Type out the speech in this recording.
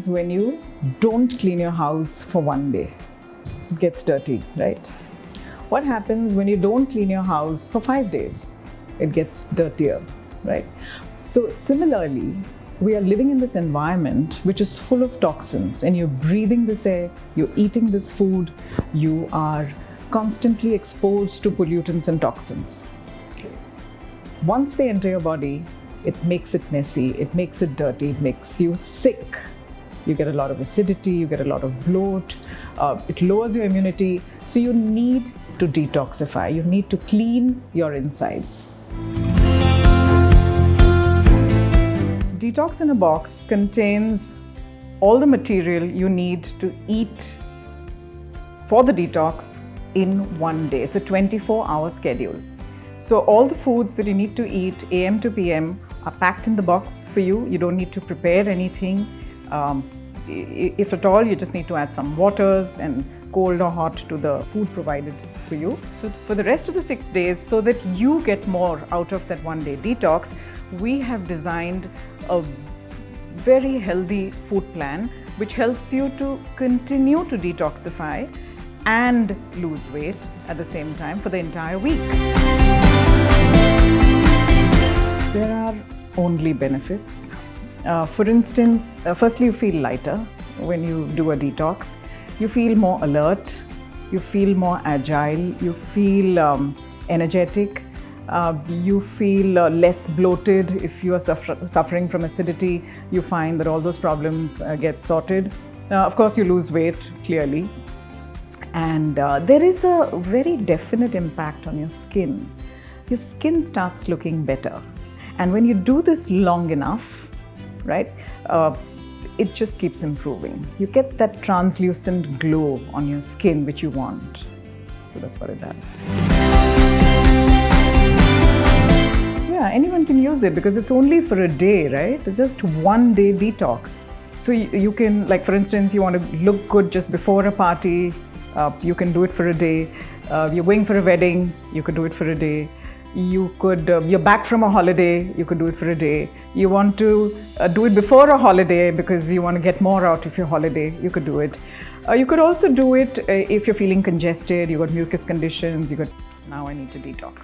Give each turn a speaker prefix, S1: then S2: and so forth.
S1: happens when you don't clean your house for one day? It gets dirty, right? What happens when you don't clean your house for 5 days? It gets dirtier, right? So similarly, we are living in this environment which is full of toxins, and you're breathing this air, you're eating this food, you are constantly exposed to pollutants and toxins. Once they enter your body, it makes it messy, it makes it dirty, it makes you sick. You get a lot of acidity, you get a lot of bloat, it lowers your immunity. So you need to detoxify, you need to clean your insides. Detox in a Box contains all the material you need to eat for the detox in one day. It's a 24-hour schedule. So all the foods that you need to eat AM to PM are packed in the box for you. You don't need to prepare anything. If at all, you just need to add some waters and cold or hot to the food provided for you. So for the rest of the 6 days, so that you get more out of that one-day detox, we have designed a very healthy food plan which helps you to continue to detoxify and lose weight at the same time for the entire week. There are only benefits. For instance, firstly, you feel lighter when you do a detox. You feel more alert, you feel more agile, you feel energetic, you feel less bloated. If you are suffering from acidity, you find that all those problems get sorted. Of course, you lose weight, clearly. And there is a very definite impact on your skin. Your skin starts looking better. And when you do this long enough, right, it just keeps improving. You get that translucent glow on your skin which you want. So that's what it does. Yeah, anyone can use it because it's only for a day, right? It's just one day detox. So you can, like for instance, you want to look good just before a party, you can do it for a day. You're going for a wedding, you could do it for a day. You could, you're back from a holiday, you could do it for a day. You want to do it before a holiday because you want to get more out of your holiday, you could do it. You could also do it if you're feeling congested, you got mucus conditions, now I need to detox.